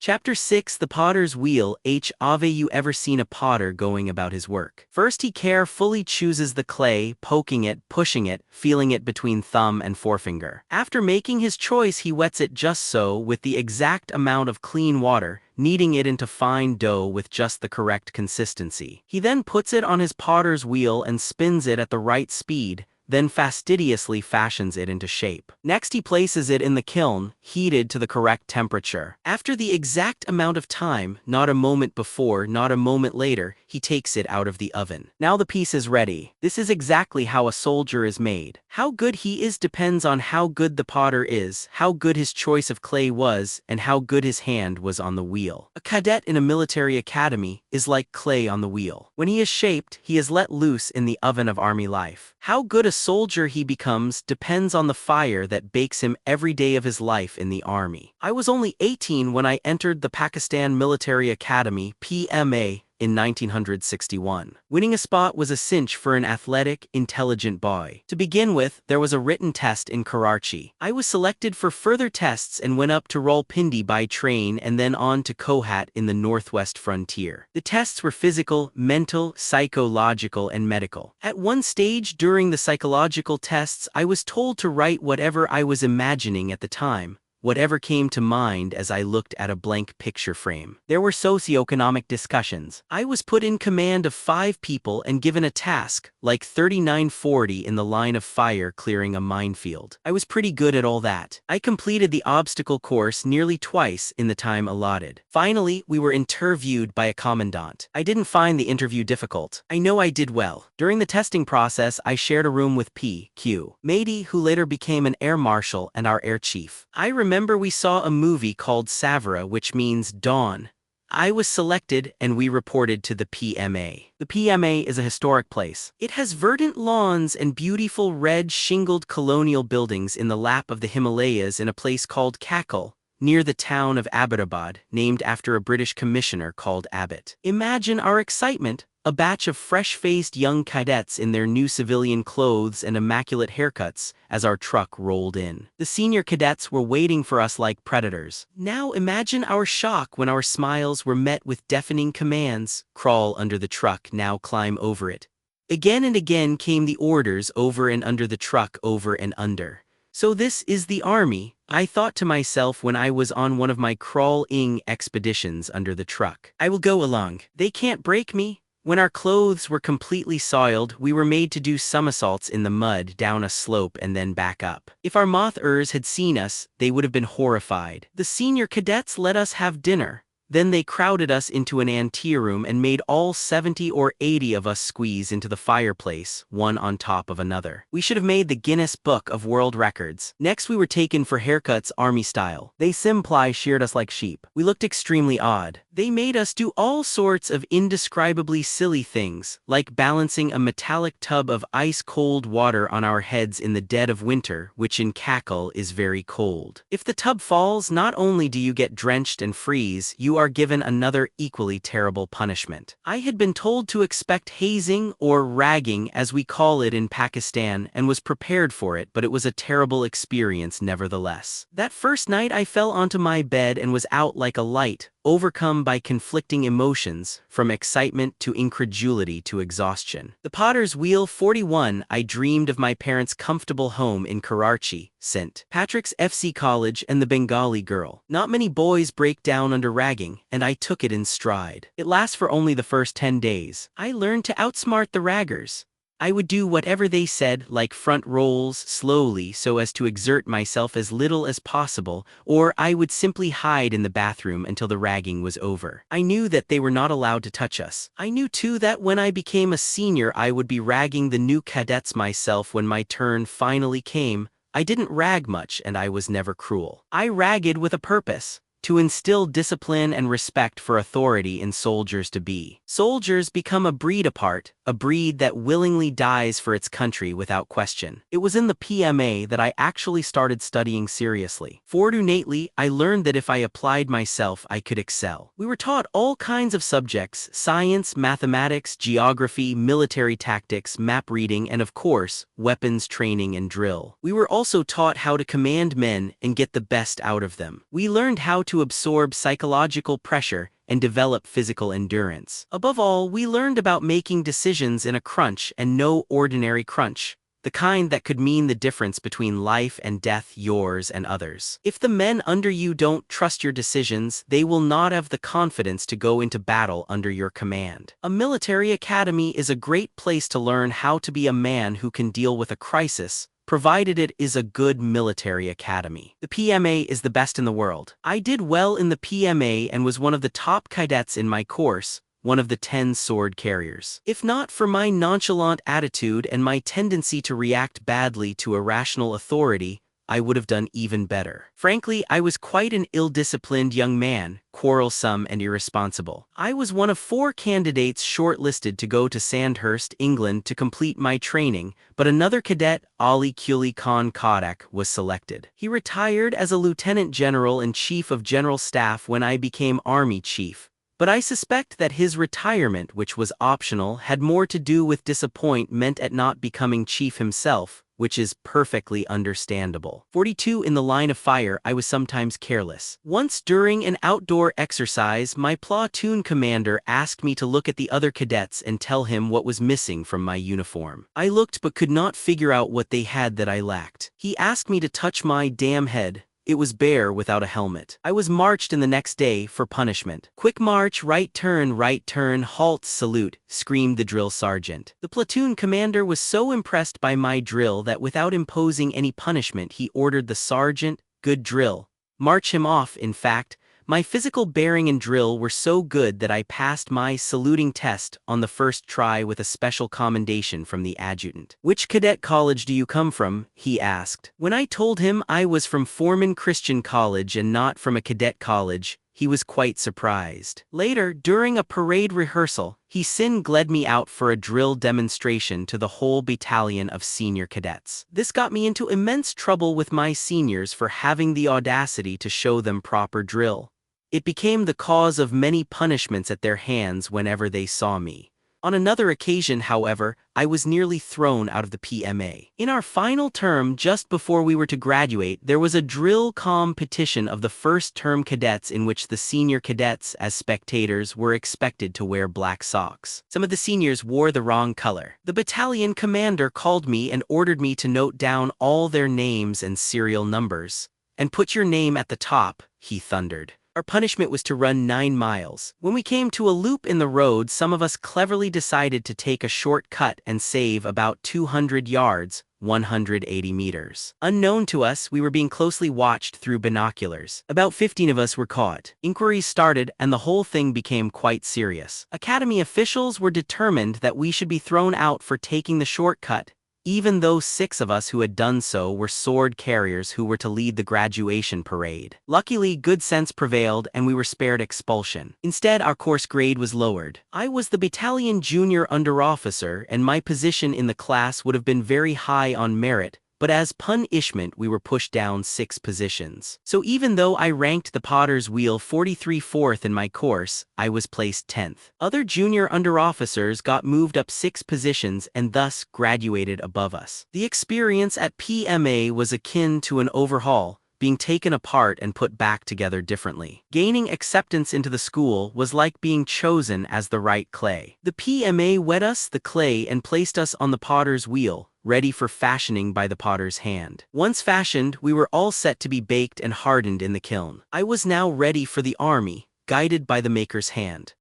Chapter 6 The Potter's Wheel. Have you ever seen a potter going about his work? First he carefully chooses the clay, poking it, pushing it, feeling it between thumb and forefinger. After making his choice he wets it just so, with the exact amount of clean water, kneading it into fine dough with just the correct consistency. He then puts it on his potter's wheel and spins it at the right speed, then fastidiously fashions it into shape. Next he places it in the kiln, heated to the correct temperature. After the exact amount of time, not a moment before, not a moment later, he takes it out of the oven. Now the piece is ready. This is exactly how a soldier is made. How good he is depends on how good the potter is, how good his choice of clay was, and how good his hand was on the wheel. A cadet in a military academy is like clay on the wheel. When he is shaped, he is let loose in the oven of army life. How good a soldier he becomes depends on the fire that bakes him every day of his life in the army. I was only 18 when I entered the Pakistan Military Academy (PMA) in 1961. Winning a spot was a cinch for an athletic, intelligent boy. To begin with, there was a written test in Karachi. I was selected for further tests and went up to Rawalpindi by train and then on to Kohat in the northwest frontier. The tests were physical, mental, psychological, and medical. At one stage during the psychological tests, I was told to write whatever I was imagining at the time, whatever came to mind as I looked at a blank picture frame. There were socioeconomic discussions. I was put in command of 5 people and given a task, like 3940 in the line of fire clearing a minefield. I was pretty good at all that. I completed the obstacle course nearly twice in the time allotted. Finally, we were interviewed by a commandant. I didn't find the interview difficult. I know I did well. During the testing process, I shared a room with P.Q. Mady, who later became an air marshal and our air chief. I remember we saw a movie called Savra, which means dawn. I was selected and we reported to the PMA. The PMA is a historic place. It has verdant lawns and beautiful red shingled colonial buildings in the lap of the Himalayas in a place called Kakal, near the town of Abbottabad, named after a British commissioner called Abbott. Imagine our excitement. A batch of fresh-faced young cadets in their new civilian clothes and immaculate haircuts as our truck rolled in. The senior cadets were waiting for us like predators. Now imagine our shock when our smiles were met with deafening commands. Crawl under the truck, now climb over it. Again and again came the orders, over and under the truck, over and under. So this is the army, I thought to myself when I was on one of my crawl-ing expeditions under the truck. I will go along. They can't break me. When our clothes were completely soiled, we were made to do somersaults in the mud down a slope and then back up. If our mothers had seen us, they would have been horrified. The senior cadets let us have dinner. Then they crowded us into an anteroom and made all 70 or 80 of us squeeze into the fireplace, one on top of another. We should have made the Guinness Book of World Records. Next we were taken for haircuts army style. They simply sheared us like sheep. We looked extremely odd. They made us do all sorts of indescribably silly things, like balancing a metallic tub of ice-cold water on our heads in the dead of winter, which in Kakal is very cold. If the tub falls, not only do you get drenched and freeze, you are given another equally terrible punishment. I had been told to expect hazing, or ragging as we call it in Pakistan, and was prepared for it, but it was a terrible experience nevertheless. That first night I fell onto my bed and was out like a light, overcome by conflicting emotions, from excitement to incredulity to exhaustion. The Potter's Wheel. 41 I dreamed of my parents' comfortable home in Karachi, St. Patrick's FC College, and the Bengali girl. Not many boys break down under ragging, and I took it in stride. It lasts for only the first 10 days. I learned to outsmart the raggers. I would do whatever they said, like front rolls, slowly so as to exert myself as little as possible, or I would simply hide in the bathroom until the ragging was over. I knew that they were not allowed to touch us. I knew too that when I became a senior I would be ragging the new cadets myself when my turn finally came. I didn't rag much and I was never cruel. I ragged with a purpose. To instill discipline and respect for authority in soldiers to be. Soldiers become a breed apart, a breed that willingly dies for its country without question. It was in the PMA that I actually started studying seriously. Fortunately, I learned that if I applied myself, I could excel. We were taught all kinds of subjects: science, mathematics, geography, military tactics, map reading, and of course, weapons training and drill. We were also taught how to command men and get the best out of them. We learned how to absorb psychological pressure and develop physical endurance. Above all, we learned about making decisions in a crunch, and no ordinary crunch. The kind that could mean the difference between life and death, yours and others. If the men under you don't trust your decisions, they will not have the confidence to go into battle under your command. A military academy is a great place to learn how to be a man who can deal with a crisis, provided it is a good military academy. The PMA is the best in the world. I did well in the PMA and was one of the top cadets in my course, one of the 10 sword carriers. If not for my nonchalant attitude and my tendency to react badly to irrational authority, I would have done even better. Frankly, I was quite an ill-disciplined young man, quarrelsome and irresponsible. I was one of 4 candidates shortlisted to go to Sandhurst, England to complete my training, but another cadet, Ali Quli Khan Kodak, was selected. He retired as a lieutenant general and chief of general staff when I became army chief. But I suspect that his retirement, which was optional, had more to do with disappointment at not becoming chief himself, which is perfectly understandable. 42 in the line of fire, I was sometimes careless. Once during an outdoor exercise, my platoon commander asked me to look at the other cadets and tell him what was missing from my uniform. I looked but could not figure out what they had that I lacked. He asked me to touch my damn head. It was bare without a helmet. I was marched in the next day for punishment. Quick march, right turn, halt, salute, screamed the drill sergeant. The platoon commander was so impressed by my drill that without imposing any punishment he ordered the sergeant, good drill, march him off. In fact, my physical bearing and drill were so good that I passed my saluting test on the first try with a special commendation from the adjutant. "Which cadet college do you come from?" he asked. When I told him I was from Foreman Christian College and not from a cadet college, he was quite surprised. Later, during a parade rehearsal, he singled me out for a drill demonstration to the whole battalion of senior cadets. This got me into immense trouble with my seniors for having the audacity to show them proper drill. It became the cause of many punishments at their hands whenever they saw me. On another occasion, however, I was nearly thrown out of the PMA. In our final term, just before we were to graduate, there was a drill competition of the first-term cadets in which the senior cadets, as spectators, were expected to wear black socks. Some of the seniors wore the wrong color. The battalion commander called me and ordered me to note down all their names and serial numbers. "And put your name at the top," he thundered. Our punishment was to run 9 miles. When we came to a loop in the road, some of us cleverly decided to take a shortcut and save about 200 yards, 180 meters. Unknown to us, we were being closely watched through binoculars. About 15 of us were caught. Inquiries started, and the whole thing became quite serious. Academy officials were determined that we should be thrown out for taking the shortcut, even though 6 of us who had done so were sword carriers who were to lead the graduation parade. Luckily, good sense prevailed and we were spared expulsion. Instead, our course grade was lowered. I was the battalion junior under-officer, and my position in the class would have been very high on merit, but as punishment we were pushed down 6 positions. So even though I ranked the Potter's Wheel 43rd in my course, I was placed 10th. Other junior under-officers got moved up 6 positions and thus graduated above us. The experience at PMA was akin to an overhaul, being taken apart and put back together differently. Gaining acceptance into the school was like being chosen as the right clay. The PMA wet us the clay and placed us on the potter's wheel, ready for fashioning by the potter's hand. Once fashioned, we were all set to be baked and hardened in the kiln. I was now ready for the army, guided by the maker's hand.